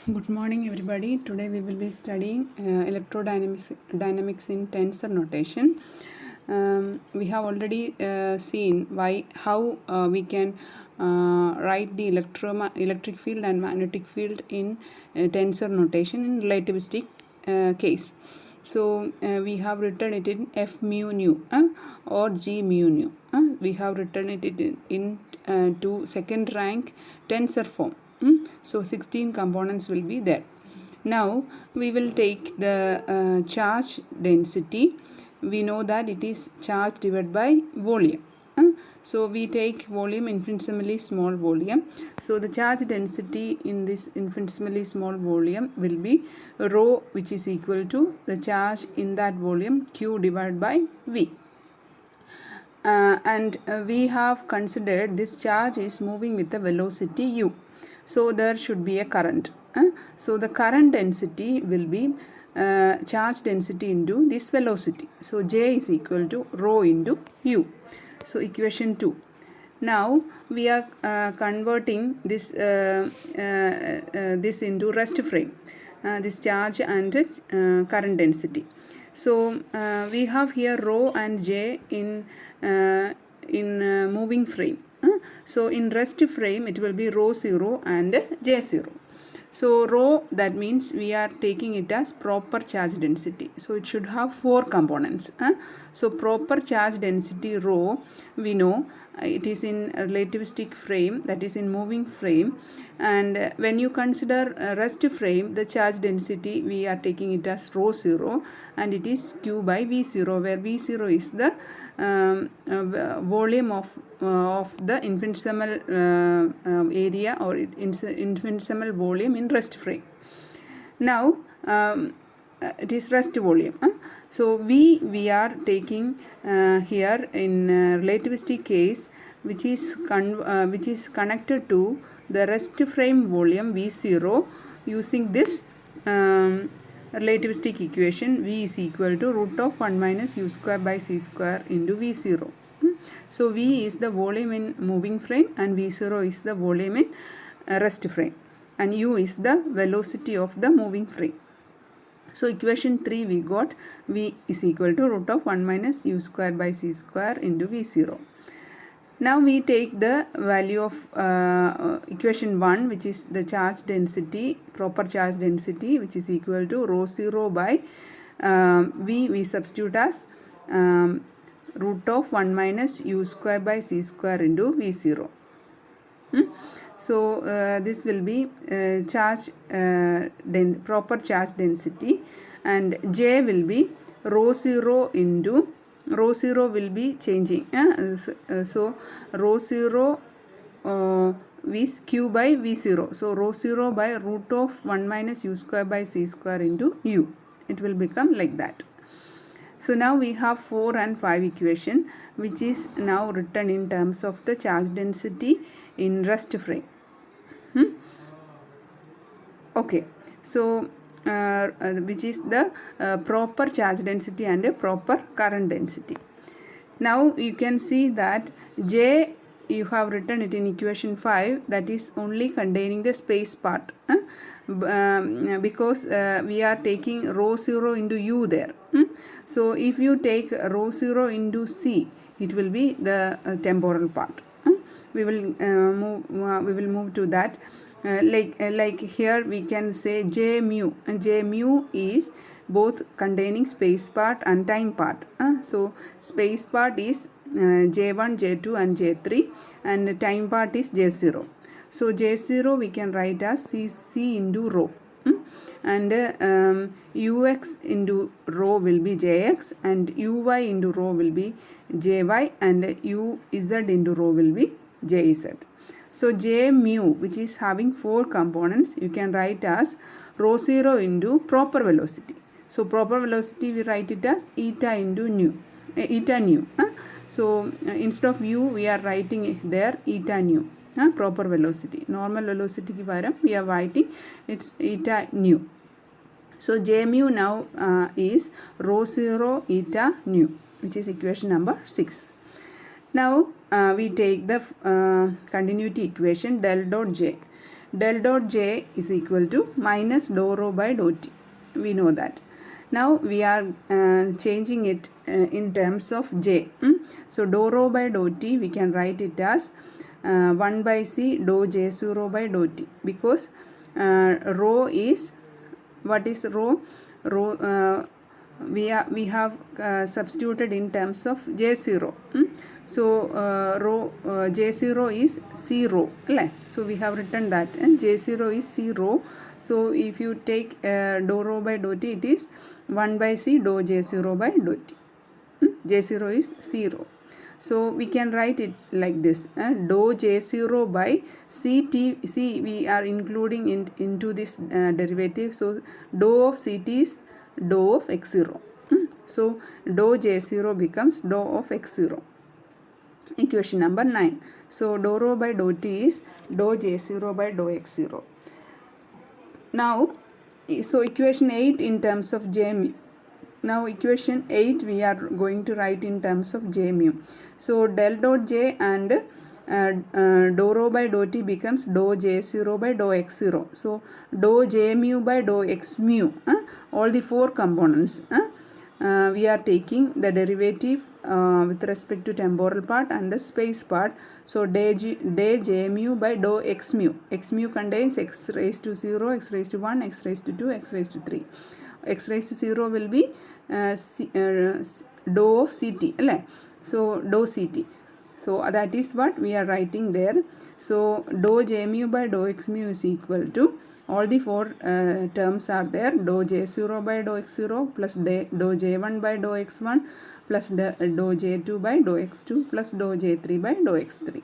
Good morning, everybody. Today we will be studying electrodynamics in tensor notation. We have already seen how we can write the electric field and magnetic field in tensor notation in relativistic case. So we have written it in F mu nu or G mu nu. We have written it in to second rank tensor form. So 16 components will be there. Now we will take the charge density. We know that it is charge divided by volume. So we take volume, infinitesimally small volume. So the charge density in this infinitesimally small volume will be rho, which is equal to the charge in that volume Q divided by V. And we have considered this charge is moving with the velocity u. So there should be a current. So the current density will be charge density into this velocity. So J is equal to rho into u. So equation 2. Now we are converting this this into rest frame, this charge and current density. So we have here rho and J in moving frame. So in rest frame it will be rho 0 and J 0. So rho, that means we are taking it as proper charge density. So it should have 4 components. So proper charge density rho, we know it is in relativistic frame, that is in moving frame. And when you consider rest frame, the charge density we are taking it as rho 0 and it is Q by V0, where V0 is the volume of the infinitesimal area or infinitesimal volume in rest frame. Now it is rest volume. So we are taking here in relativistic case, which is connected to the rest frame volume V0 using this relativistic equation. V is equal to root of 1 minus u square by c square into V0. So V is the volume in moving frame and V0 is the volume in rest frame, and u is the velocity of the moving frame. So equation 3 we got V is equal to root of 1 minus u square by c square into V0. Now we take the value of equation 1, which is the charge density, proper charge density, which is equal to rho 0 by V we substitute as root of 1 minus u square by c square into V0. So this will be proper charge density, and J will be rho 0 into rho 0 will be changing. So rho 0 is Q by V0. So rho 0 by root of 1 minus u square by c square into u. It will become like that. So now we have 4 and 5 equation, which is now written in terms of the charge density in rest frame. Okay, so which is the proper charge density and a proper current density. Now you can see that J, you have written it in equation 5, that is only containing the space part, because we are taking rho 0 into u there. So if you take rho 0 into c, it will be the temporal part. We will move to that. Like here we can say J mu. J mu is both containing space part and time part. So space part is J1, J2 and J3, and time part is J0. So J0 we can write as C into rho. And ux into rho will be Jx, and uy into rho will be Jy, and uz into rho will be Jz. So J mu, which is having 4 components, you can write as rho 0 into proper velocity. So proper velocity we write it as eta into nu. Eta nu. So instead of u we are writing there eta nu. Proper velocity. Normal velocity ki param we are writing it's eta nu. So J mu now is rho 0 eta nu, which is equation number 6. Now we take the continuity equation del dot J. del dot j is equal to minus dou rho by dou t. We know that. Now we are changing it in terms of j. So dou rho by dou t, we can write it as 1 by c dou j0 by dou t, because rho is, what is rho? Rho we have substituted in terms of j0. So rho j0 is c rho, so we have written that, and j0 is c rho. So if you take dou rho by dou t, it is 1 by c dou j0 by dou t. J0 is c rho. So we can write it like this, dou j0 by ct. C we are including into this derivative, so dou of ct is dou of x0. So dou j0 becomes dou of x0. Equation number 9. So dou rho by dou t is dou j0 by dou x0. Now, so equation 8 in terms of j mu. Now equation 8 we are going to write in terms of j mu. So del dot j and dou rho by dou t becomes dou j0 by dou x0. So dou j mu by dou x mu, all the four components, we are taking the derivative with respect to temporal part and the space part. So day j mu by dou x mu. X mu contains x raised to 0, x raised to 1, x raised to 2, x raised to 3. X raised to 0 will be dou of ct, so dou ct. So that is what we are writing there. So dou j mu by dou x mu is equal to, all the four terms are there, dou j0 by dou x0 plus dou j1 by dou x1 plus dou j2 by dou x2 plus dou j3 by dou x3.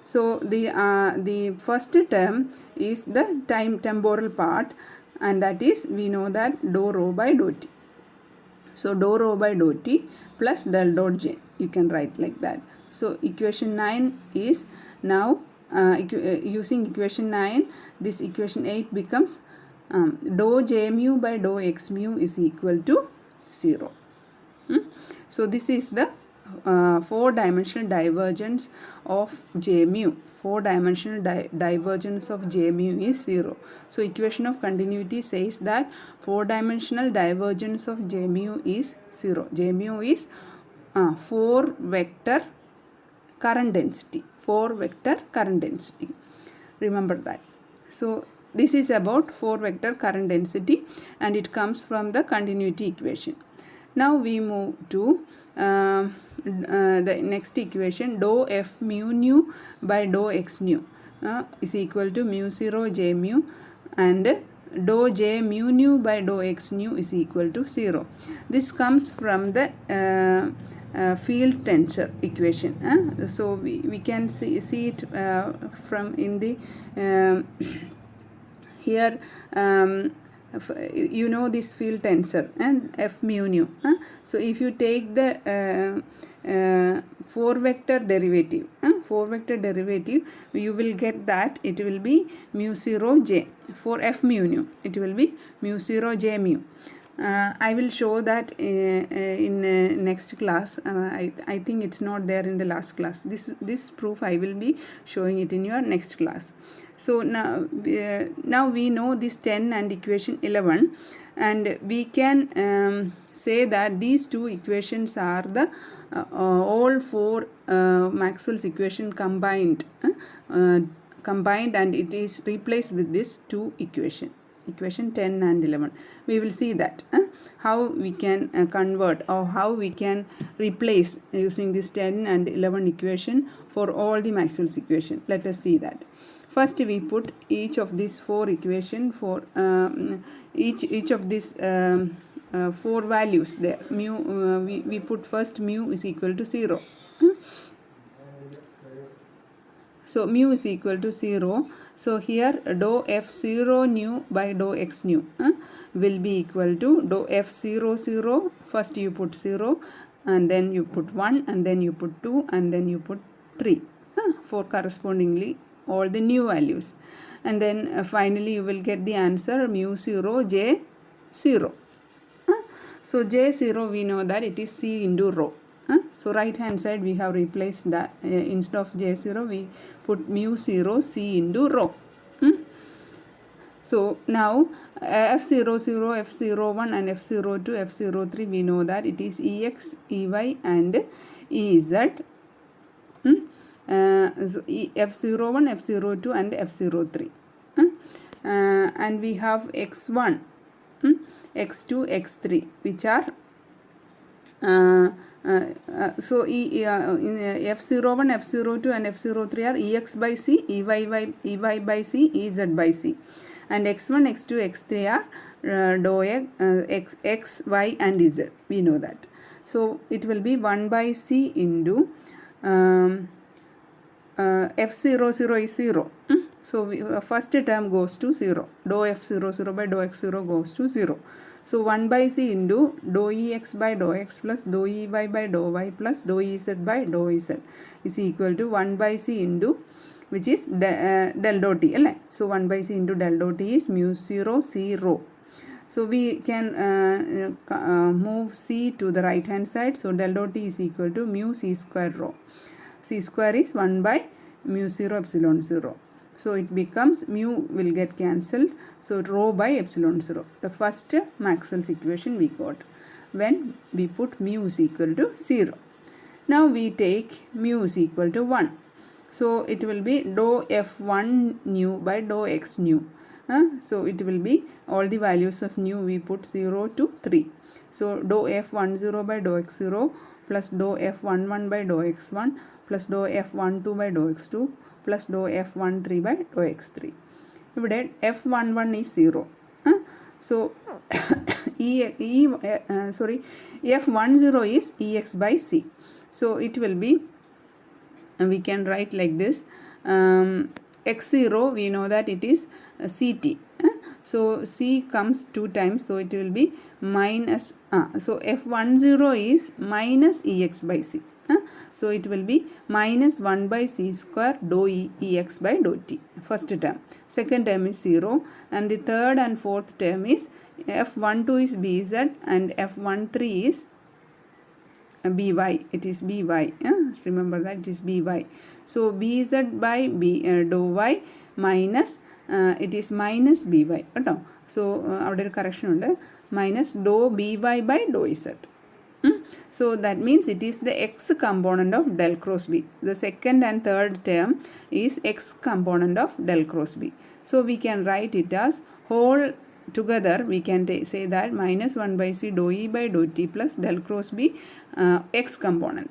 So the first term is the temporal part, and that is, we know that dou rho by dou t. So dou rho by dou t plus del dot j, you can write like that. So equation 9 is now using equation 9, this equation 8 becomes dou j mu by dou x mu is equal to 0. So this is the 4-dimensional divergence of j mu. 4-dimensional divergence of j mu is 0. So equation of continuity says that 4-dimensional divergence of j mu is 0. J mu is 4 vector current density. 4 vector current density. Remember that. So this is about 4 vector current density, and it comes from the continuity equation. Now we move to the next equation, dou f mu nu by dou x nu is equal to mu 0 j mu, and dou j mu nu by dou x nu is equal to 0. This comes from the field tensor equation. So we can see it from in the here. You know this field tensor and f mu nu. So if you take the 4 vector derivative, you will get that it will be mu 0 j. For f mu nu, it will be mu 0 j mu. I will show that in next class. I think it's not there in the last class. This proof I will be showing it in your next class. So now we know this 10 and equation 11, and we can say that these two equations are the all four Maxwell's equation combined, and it is replaced with this two equation 10 and 11. We will see that how we can convert, or how we can replace using this 10 and 11 equation for all the Maxwell's equation. Let us see that. First we put each of these four equation for each of these 4 values there. Mu we put first mu is equal to 0. So mu is equal to 0. So here dou f0 nu by dou x nu will be equal to dou f0 0. First you put 0, and then you put 1, and then you put 2, and then you put 3 for correspondingly all the new values, and then finally you will get the answer mu 0 j 0. So j0 we know that it is c into rho. So right hand side we have replaced that, instead of j0 we put mu 0 c into rho. So now F00, F01 and F02, F03, we know that it is Ex, Ey and Ez. So F01, F02 and F03. And we have X1, X2, X3, which are so in F01, F02 and F03 are Ex by C, Ey by C, Ez by C. And X1, X2, X3 are dou X, Y and Z. We know that. So it will be 1 by C into F00 is 0. So first term goes to 0. Dou F00 by dou X0 goes to 0. So 1 by C into dou Ex by dou X plus dou Ey by dou Y plus dou Ez by dou Z is equal to 1 by C into, which is del dot T. So 1 by C into del dot T is mu 0 C rho. So we can move C to the right hand side. So del dot T is equal to mu C square rho. C square is 1 by mu 0 epsilon 0. So it becomes mu will get cancelled. So rho by epsilon 0. The first Maxwell's equation we got when we put mu is equal to 0. Now we take mu is equal to 1. So it will be dou F1 nu by dou X nu. So it will be all the values of nu we put 0 to 3. So dou F10 by dou X0 plus dou F11 by dou X1 plus dou F12 by dou X2 plus dou F13 by dou X3. ഇവിടെ F11 is 0. So F10 is Ex by C. So it will be, we can write like this, X0 we know that it is Ct. So C comes 2 times, so it will be minus, so F10 is minus Ex by C. So it will be minus 1 by C square dou Ex by dou T. First term. Second term is 0. And the third and fourth term is F12 is Bz and F13 is By. It is By. Remember that it is By. So Bz by dou y minus it is minus By. So അവിടെ ഒരു correction ഉണ്ട്, minus dou By by dou Z. So that means it is the x component of del cross B. The second and third term is x component of del cross B. So we can write it as whole together. We can say that minus 1 by C dou E by dou T plus del cross B x component.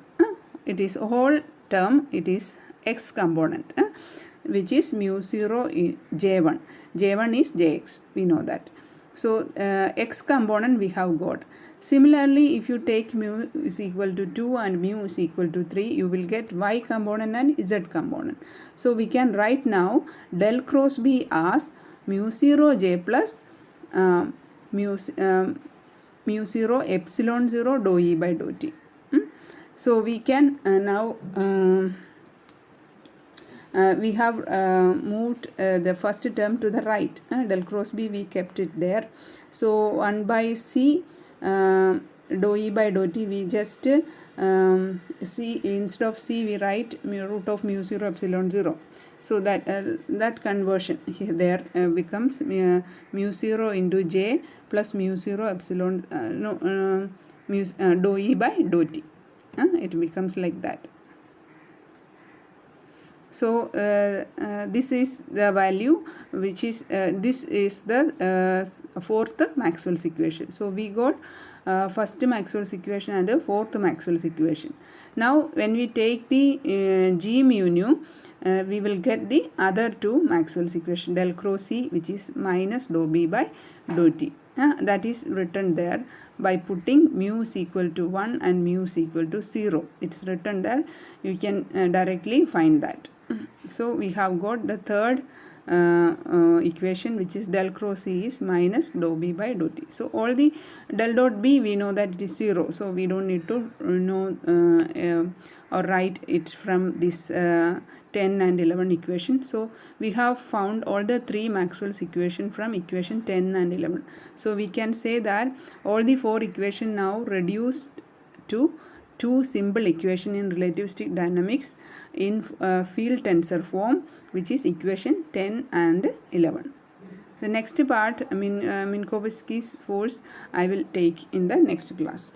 It is whole term, it is x component, which is mu 0 J1. J1 is Jx. We know that. So x component we have got. Similarly, if you take mu is equal to 2 and mu is equal to 3, you will get y component and z component. So we can write now del cross B as mu 0 j plus mu 0 epsilon 0 dou E by dou T. So we can now we have moved the first term to the right. Del cross B we kept it there. So 1 by C dou E by dou T, we just C, instead of C we write root of mu 0 epsilon 0. So that conversion here there becomes mu 0 into J plus mu 0 epsilon dou E by dou T. It becomes like that. So this is the value, which is this is the fourth Maxwell's equation. So we got first Maxwell's equation and fourth Maxwell's equation. Now when we take the G mu nu, we will get the other two Maxwell's equation, del cross C, which is minus dou B by dou T. That is written there by putting mu is equal to 1 and mu is equal to 0. It's written there. You can directly find that. So we have got the third equation, which is del cross C is minus dou B by dou T. So all the del dot B we know that it is 0. So we don't need to know or write it from this 10 and 11 equation. So we have found all the three Maxwell's equation from equation 10 and 11. So we can say that all the four equation now reduced to two simple equation in relativistic dynamics in field tensor form, which is equation 10 and 11. The next part, Minkowski's force, I will take in the next class.